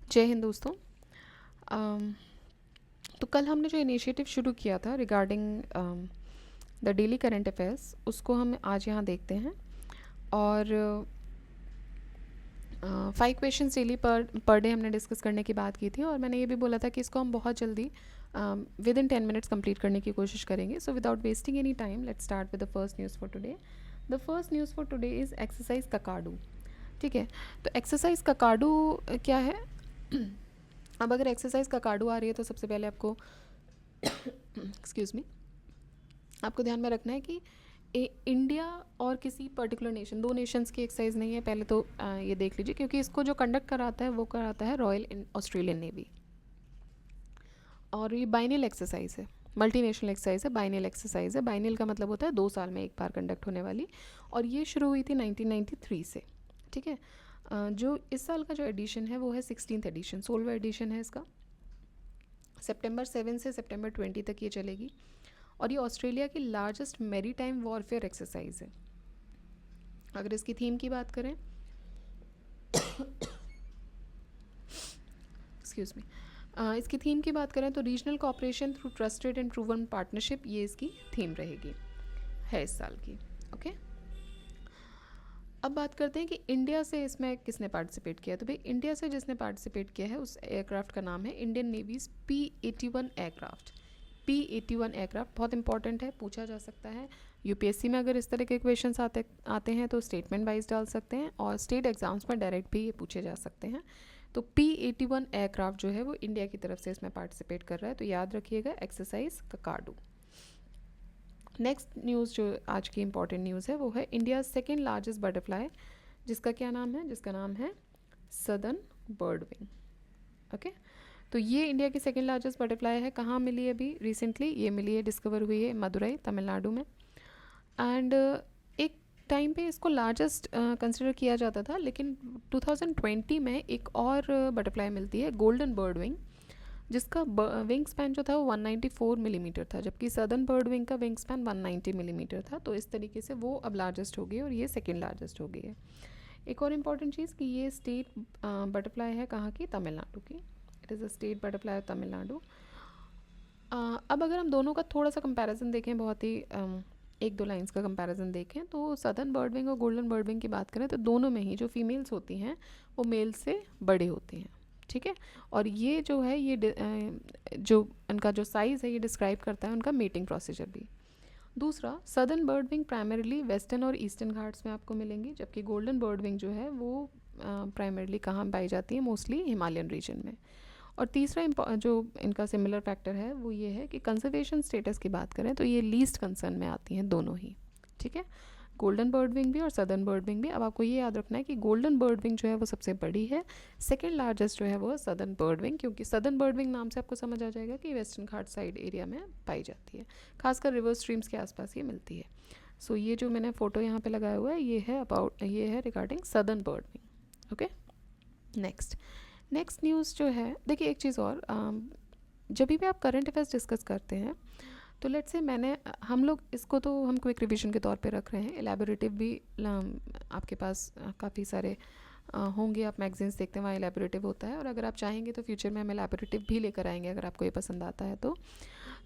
जय हिंद दोस्तों। अम, तो कल हमने जो इनिशिएटिव शुरू किया था regarding the daily current affairs, उसको हम आज यहाँ देखते हैं। और 5 क्वेश्चंस डेली पर डे हमने डिस्कस करने की बात की थी, और मैंने ये भी बोला था कि इसको हम बहुत जल्दी विद इन 10 मिनट्स कंप्लीट करने की कोशिश करेंगे। So without wasting any time, let's start with the first news for today. The first news for today is exercise Kakadu. ठीक है, तो एक्सरसाइज ककाडू क्या है? अब अगर एक्सरसाइज ककाडू आ रही है तो सबसे पहले आपको एक्सक्यूज़ मी, आपको ध्यान में रखना है कि इंडिया और किसी पर्टिकुलर नेशन, दो नेशंस की एक्सरसाइज नहीं है। पहले तो ये देख लीजिए, क्योंकि इसको जो कंडक्ट कराता है वो कराता है रॉयल ऑस्ट्रेलियन नेवी। और ये बाइनल एक्सरसाइज है, मल्टीनेशनल एक्सरसाइज है, बाइनल एक्सरसाइज है। बाइनल का मतलब होता है 2 साल में एक बार कंडक्ट होने वाली, और ये शुरू हुई थी 1993 से। ठीक है, जो इस साल का जो एडिशन है वो है 16th एडिशन, 16वां एडिशन है इसका। सितंबर 7 से सितंबर 20 तक ये चलेगी, और ये ऑस्ट्रेलिया की लार्जेस्ट मैरीटाइम वॉरफेयर एक्सरसाइज है। अगर इसकी थीम की बात करें, एक्सक्यूज़ मी, इसकी थीम की बात करें तो regional cooperation through trusted and proven partnership, ये इसकी थीम रहेगी, है इस साल की। ओके, अब बात करते हैं कि इंडिया से इसमें किसने पार्टिसिपेट किया। तो भाई इंडिया से जिसने पार्टिसिपेट किया है उस एयरक्राफ्ट का नाम है Indian navies P-81 aircraft. P-81 aircraft बहुत इंपॉर्टेंट है, पूछा जा सकता है यूपीएससी में। अगर इस तरह के क्वेश्चंस आते हैं तो स्टेटमेंट वाइज डाल सकते हैं, और स्टेट एग्जाम्स में डायरेक्ट भी ये पूछे जा सकते हैं। तो P-81 एयरक्राफ्ट जो है वो इंडिया की तरफ से इसमें पार्टिसिपेट कर रहा है, तो याद रखिएगा एक्सरसाइज ककाडू। नेक्स्ट न्यूज़ जो आज की इंपॉर्टेंट न्यूज़ है वो है इंडिया सेकेंड लार्जेस्ट बटरफ्लाई, जिसका क्या नाम है? जिसका नाम है सदर्न बर्ड विंग। ओके, तो ये इंडिया की सेकेंड लार्जेस्ट बटरफ्लाई है। कहाँ मिली है? अभी रिसेंटली ये मिली है, डिस्कवर हुई है मदुरई, तमिलनाडु में। एंड एक टाइम पे इसको लार्जेस्ट कंसिडर किया जाता था, लेकिन 2020 में एक और बटरफ्लाई मिलती है गोल्डन बर्ड विंग, जिसका विंग स्पैन जो था वो 194 मिलीमीटर था, जबकि सदर्न बर्ड विंग का विंग स्पैन 190 मिलीमीटर था। तो इस तरीके से वो अब लार्जेस्ट हो गई और ये सेकेंड लार्जेस्ट हो गई है। एक और इम्पॉर्टेंट चीज़ कि ये स्टेट बटरफ्लाई है कहाँ की? तमिलनाडु की। It is a state butterfly of Tamil Nadu. अब अगर हम दोनों का थोड़ा सा कंपैरिजन देखें, बहुत ही एक दो लाइंस का कंपैरिजन देखें, तो सदर्न बर्ड विंग और गोल्डन बर्ड विंग की बात करें तो दोनों में ही जो फीमेल्स होती हैं वो मेल से बड़े होते हैं। ठीक है, और ये जो है ये जो उनका जो साइज़ है ये डिस्क्राइब करता है उनका मेटिंग प्रोसीजर भी। दूसरा, southern bird wing primarily western और ईस्टर्न घाट्स में आपको मिलेंगी, जबकि गोल्डन बर्ड विंग जो है वो प्राइमरीली कहाँ पाई जाती है? मोस्टली हिमालयन रीजन में। और तीसरा जो इनका सिमिलर फैक्टर है वो ये है कि कंजर्वेशन स्टेटस की बात करें तो ये लीस्ट कंसर्न में आती हैं दोनों ही। ठीक है, गोल्डन बर्ड विंग भी और सदर्न बर्ड विंग भी। अब आपको ये याद रखना है कि गोल्डन बर्ड विंग जो है वो सबसे बड़ी है, सेकेंड लार्जेस्ट जो है वो सदर्न बर्ड विंग, क्योंकि सदर्न बर्ड विंग नाम से आपको समझ आ जाएगा कि वेस्टर्न घाट साइड एरिया में पाई जाती है, खासकर रिवर स्ट्रीम्स के आसपास ये मिलती है। सो ये जो मैंने फ़ोटो यहाँ पे लगाया हुआ है ये है regarding southern bird wing. Okay, next news जो है, देखिए एक चीज़ और, जब भी आप करंट अफेयर्स डिस्कस करते हैं तो लेट्स से हम लोग इसको तो हम क्विक रिवीजन के तौर पे रख रहे हैं, एलैबोरेटिव भी आपके पास काफ़ी सारे होंगे, आप मैगजीन्स देखते हैं वहाँ एलैबोरेटिव होता है, और अगर आप चाहेंगे तो फ्यूचर में हम एलैबोरेटिव भी लेकर आएंगे अगर आपको ये पसंद आता है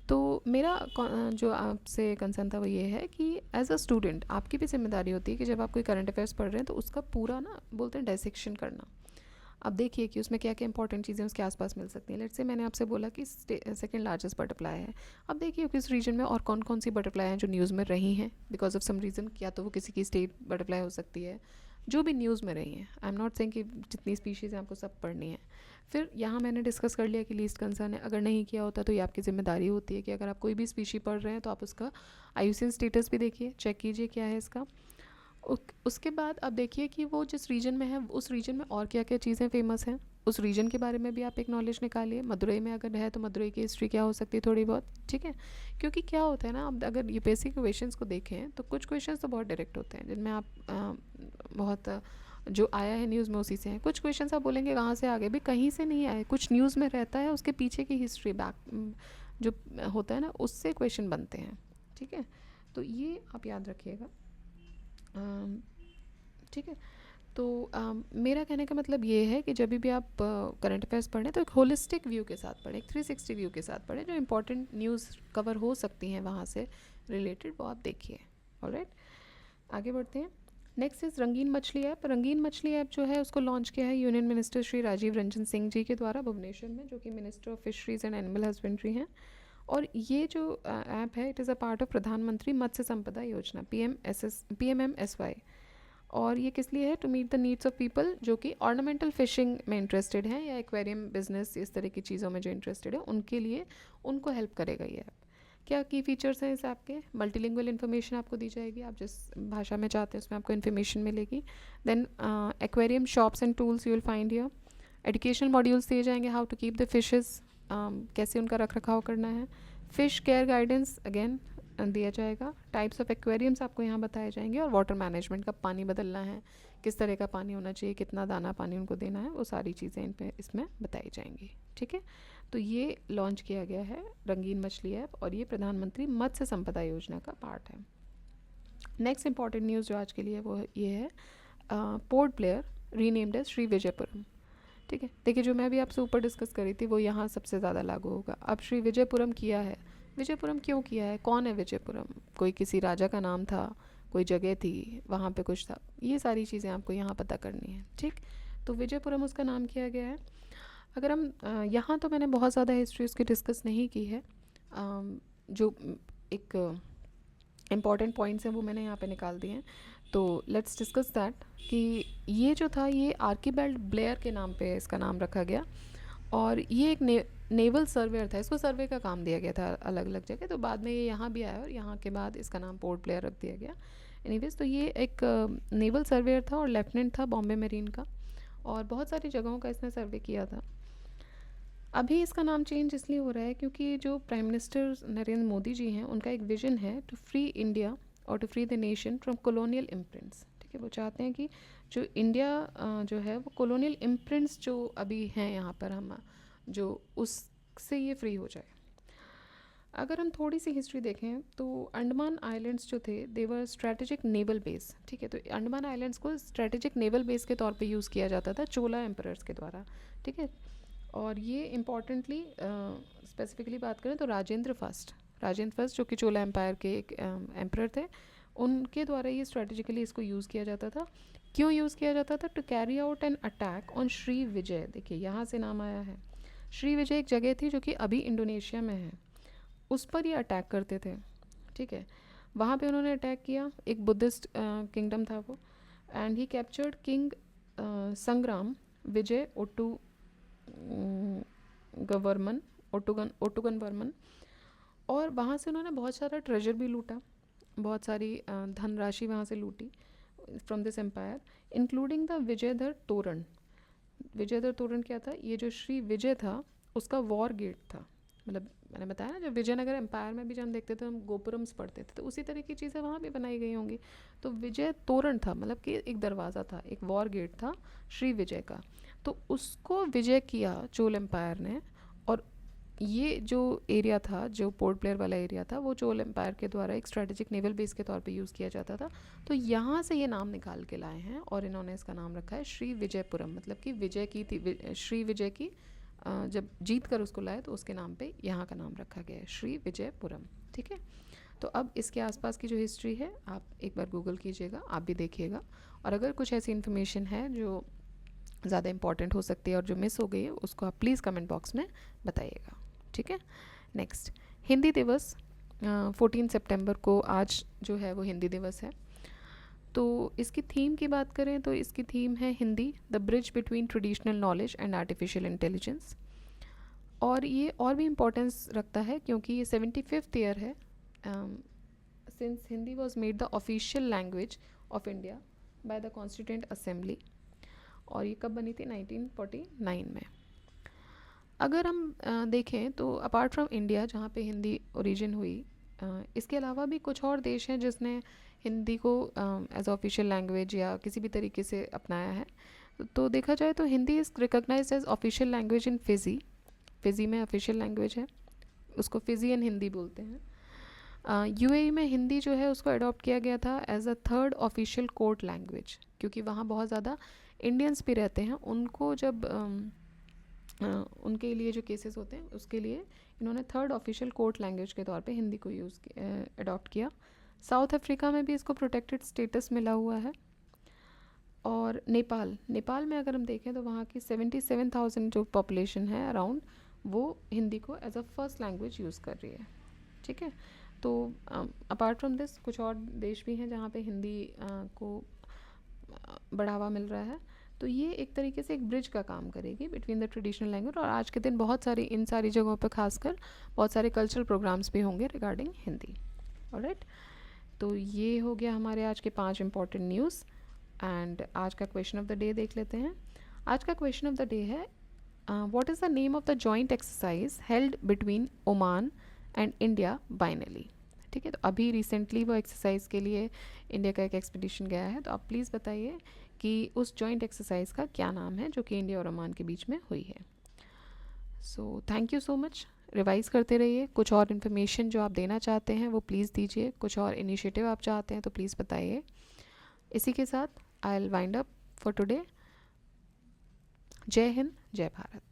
तो मेरा जो आपसे कंसर्न था वो ये है कि एज अ स्टूडेंट आपकी भी जिम्मेदारी होती है कि जब आप कोई करंट अफेयर्स पढ़ रहे हैं तो उसका पूरा ना बोलते हैं डायसेक्शन करना। अब देखिए कि उसमें क्या क्या इंपॉर्टेंट चीज़ें उसके आसपास मिल सकती हैं। लेट्स से मैंने आपसे बोला कि सेकंड लार्जेस्ट बटरफ्लाई है। अब देखिए किस रीजन में और कौन कौन सी बटरफ्लाई हैं जो न्यूज़ में रही हैं बिकॉज ऑफ सम रीज़न, या तो वो किसी की स्टेट बटरफ्लाई हो सकती है, जो भी न्यूज़ में रही हैं। आई एम नॉट सेइंग कि जितनी स्पीशीज़ हैं आपको सब पढ़नी है। फिर यहाँ मैंने डिस्कस कर लिया कि लीस्ट कंसर्न है, अगर नहीं किया होता तो ये आपकी जिम्मेदारी होती है कि अगर आप कोई भी स्पीशी पढ़ रहे हैं तो आप उसका IUCN स्टेटस भी देखिए, चेक कीजिए क्या है इसका। उसके बाद अब देखिए कि वो जिस रीजन में है उस रीजन में और क्या क्या चीज़ें फेमस हैं, उस रीजन के बारे में भी आप एक नॉलेज निकालिए। मदुरई में अगर है तो मदुरई की हिस्ट्री क्या हो सकती है थोड़ी बहुत। ठीक है, क्योंकि क्या होता है ना, अब अगर यूपीएससी के क्वेश्चंस को देखें तो कुछ क्वेश्चंस तो बहुत डायरेक्ट होते हैं जिनमें आप बहुत जो आया है न्यूज़ में उसी से हैं। कुछ क्वेश्चंस आप बोलेंगे कहाँ से आ गए, भी कहीं से नहीं आए, कुछ न्यूज़ में रहता है, उसके पीछे की हिस्ट्री बैक जो होता है ना उससे क्वेश्चन बनते हैं। ठीक है, तो ये आप याद रखिएगा। ठीक है, तो मेरा कहने का मतलब ये है कि जब भी आप करंट अफेयर्स पढ़ें तो एक होलिस्टिक व्यू के साथ पढ़ें, एक 360 व्यू के साथ पढ़ें, जो इंपॉर्टेंट न्यूज़ कवर हो सकती हैं वहाँ से रिलेटेड, वो आप देखिए। ऑलराइट, आगे बढ़ते हैं। नेक्स्ट इज़ रंगीन मछली ऐप। रंगीन मछली ऐप जो है उसको लॉन्च किया है यूनियन मिनिस्टर श्री राजीव रंजन सिंह जी के द्वारा भुवनेश्वर में, जो कि minister of fisheries and animal husbandry हैं। और ये जो ऐप है, it is a part of प्रधानमंत्री मत्स्य संपदा योजना, PMMSY। और ये किस लिए है? To meet the needs of people जो कि ऑर्नामेंटल फिशिंग में इंटरेस्टेड हैं या एक्वेरियम बिजनेस इस तरह की चीज़ों में जो इंटरेस्टेड है उनके लिए, उनको हेल्प करेगा ये ऐप। क्या की फीचर्स हैं इस ऐप के? मल्टीलिंगुअल इन्फॉर्मेशन आपको दी जाएगी, आप जिस भाषा में चाहते हैं उसमें आपको इन्फॉर्मेशन मिलेगी। Then aquarium shops and tools you will find here. Educational modules दिए जाएंगे, how to keep the fishes, कैसे उनका रख रखाव करना है। फिश केयर गाइडेंस अगेन दिया जाएगा। टाइप्स ऑफ एक्वेरियम्स आपको यहाँ बताए जाएंगे, और वाटर मैनेजमेंट, कब पानी बदलना है, किस तरह का पानी होना चाहिए, कितना दाना पानी उनको देना है, वो सारी चीज़ें इन पे इसमें बताई जाएंगी। ठीक है, तो ये लॉन्च किया गया है रंगीन मछली ऐप, और ये प्रधानमंत्री मत्स्य संपदा योजना का पार्ट है। नेक्स्ट इंपॉर्टेंट न्यूज़ जो आज के लिए वो ये है, पोर्ट ब्लेयर रीनेम्ड एज श्री विजयपुरम। ठीक है, देखिए जो मैं भी आपसे ऊपर डिस्कस करी थी वो यहाँ सबसे ज़्यादा लागू होगा। अब श्री विजयपुरम किया है। विजयपुरम क्यों किया है? कौन है विजयपुरम? कोई किसी राजा का नाम था, कोई जगह थी, वहाँ पे कुछ था, ये सारी चीज़ें आपको यहाँ पता करनी है। ठीक, तो विजयपुरम उसका नाम किया गया है। अगर हम यहाँ तो मैंने बहुत ज़्यादा हिस्ट्री उसकी डिस्कस नहीं की है, जो एक इम्पॉर्टेंट पॉइंट्स हैं वो मैंने यहाँ पे निकाल दिए हैं। तो लेट्स डिस्कस दैट कि ये जो था ये आर्कीबेल्ट ब्लेयर के नाम पे इसका नाम रखा गया, और ये एक नेवल सर्वेयर था, इसको सर्वे का काम दिया गया था अलग अलग जगह, तो बाद में ये यहाँ भी आया और यहाँ के बाद इसका नाम पोर्ट ब्लेयर रख दिया गया। एनीवेज, तो ये एक नेवल सर्वेयर था और लेफ्टिनेंट था बॉम्बे मेरीन का, और बहुत सारी जगहों का इसने सर्वे किया था। अभी इसका नाम चेंज इसलिए हो रहा है क्योंकि जो प्राइम मिनिस्टर नरेंद्र मोदी जी हैं उनका एक विजन है टू फ्री इंडिया और to free the nation from colonial imprints. ठीक है, वो चाहते हैं कि जो इंडिया जो है वो कॉलोनियल इम्प्रिंट्स जो अभी हैं यहाँ पर हम जो उससे ये फ्री हो जाए। अगर हम थोड़ी सी हिस्ट्री देखें तो अंडमान आइलैंड्स जो थे देवर स्ट्रेटेजिक नेवल बेस। ठीक है, तो अंडमान आइलैंड्स को स्ट्रेटेजिक नेवल बेस के तौर पे यूज़ किया जाता था चोला एम्परर्स के द्वारा। ठीक है, और ये इम्पॉर्टेंटली स्पेसिफिकली बात करें तो राजेंद्र फर्स्ट जो कि चोला एम्पायर के एक एम्परर थे, उनके द्वारा ये स्ट्रेटेजिकली इसको यूज़ किया जाता था। क्यों यूज़ किया जाता था? To carry out an attack on Shri Vijay. देखिए यहाँ से नाम आया है। श्री विजय एक जगह थी जो कि अभी इंडोनेशिया में है, उस पर ये अटैक करते थे। ठीक है, वहाँ पे उन्होंने अटैक किया, एक बुद्धिस्ट किंगडम था वो, एंड ही कैप्चर्ड किंग संग्राम विजय ओटुगन वर्मन, और वहाँ से उन्होंने बहुत सारा ट्रेजर भी लूटा, बहुत सारी धनराशि वहाँ से लूटी from this empire, including the Vijaydhar Toran. Vijaydhar तोरण क्या था? ये जो श्री विजय था उसका वॉर गेट था। मतलब मैंने बताया ना, जब विजयनगर एम्पायर में भी जब हम देखते थे हम गोपुरम्स पढ़ते थे, तो उसी तरह की चीज़ें वहाँ भी बनाई गई होंगी। तो विजय तोरण था, मतलब कि एक दरवाज़ा था, एक वॉर गेट था श्री विजय का, तो उसको विजय किया चोल एम्पायर ने। और ये जो एरिया था, जो पोर्ट ब्लेयर वाला एरिया था, वो चोल एम्पायर के द्वारा एक स्ट्रेटेजिक नेवल बेस के तौर पे यूज़ किया जाता था। तो यहाँ से ये नाम निकाल के लाए हैं और इन्होंने इसका नाम रखा है श्री विजयपुरम, मतलब कि विजय की थी, श्री विजय की जब जीत कर उसको लाए तो उसके नाम पे यहाँ का नाम रखा गया है श्री विजयपुरम। ठीक है, तो अब इसके आसपास की जो हिस्ट्री है आप एक बार गूगल कीजिएगा, आप भी देखिएगा, और अगर कुछ ऐसी इन्फॉर्मेशन है जो ज़्यादा इंपॉर्टेंट हो सकती है और जो मिस हो गई है उसको आप प्लीज़ कमेंट बॉक्स में बताइएगा। ठीक है, नेक्स्ट हिंदी दिवस 14 सितंबर को आज जो है वो हिंदी दिवस है। तो इसकी थीम की बात करें तो इसकी थीम है Hindi, the bridge between traditional knowledge and artificial intelligence. और ये और भी इम्पोर्टेंस रखता है क्योंकि ये 75th ईयर है since Hindi was made the official language of India by the constituent assembly, और ये कब बनी थी? 1949 में। अगर हम देखें तो अपार्ट फ्रॉम इंडिया जहाँ पे हिंदी ओरिजिन हुई, इसके अलावा भी कुछ और देश हैं जिसने हिंदी को एज ऑफिशियल लैंग्वेज या किसी भी तरीके से अपनाया है। तो देखा जाए तो Hindi is recognised as official language in Fiji में ऑफिशियल लैंग्वेज है, उसको फिजियन हिंदी बोलते हैं। यूएई में हिंदी जो है उसको अडॉप्ट किया गया था as a third official court language, क्योंकि वहाँ बहुत ज़्यादा इंडियंस भी रहते हैं। उनको जब उनके लिए जो केसेस होते हैं उसके लिए इन्होंने थर्ड ऑफिशियल कोर्ट लैंग्वेज के तौर पे हिंदी को अडॉप्ट किया। साउथ अफ्रीका में भी इसको प्रोटेक्टेड स्टेटस मिला हुआ है। और नेपाल में अगर हम देखें तो वहाँ की 77,000 जो पॉपुलेशन है अराउंड, वो हिंदी को as a first language use कर रही है। ठीक है, तो अपार्ट फ्रॉम दिस कुछ और देश भी हैं जहाँ पे हिंदी को बढ़ावा मिल रहा है। तो ये एक तरीके से एक ब्रिज का काम करेगी बिटवीन द ट्रेडिशनल लैंग्वेज, और आज के दिन बहुत सारी इन सारी जगहों पर खासकर बहुत सारे कल्चरल प्रोग्राम्स भी होंगे रिगार्डिंग हिंदी। ऑलराइट, तो ये हो गया हमारे आज के 5 इंपॉर्टेंट न्यूज़। एंड आज का क्वेश्चन ऑफ द डे देख लेते हैं। आज का क्वेश्चन ऑफ द डे है what is the name of the joint exercise held between Oman and India biennially. ठीक है, तो अभी रिसेंटली वो एक्सरसाइज के लिए इंडिया का एक एक्सपीडिशन गया है, तो आप प्लीज़ बताइए कि उस जॉइंट एक्सरसाइज का क्या नाम है जो कि इंडिया और ओमान के बीच में हुई है। So thank you so much, revise करते रहिए। कुछ और इन्फॉर्मेशन जो आप देना चाहते हैं वो प्लीज़ दीजिए, कुछ और इनिशिएटिव आप चाहते हैं तो प्लीज़ बताइए। इसी के साथ I will wind up for today. जय हिंद, जय भारत।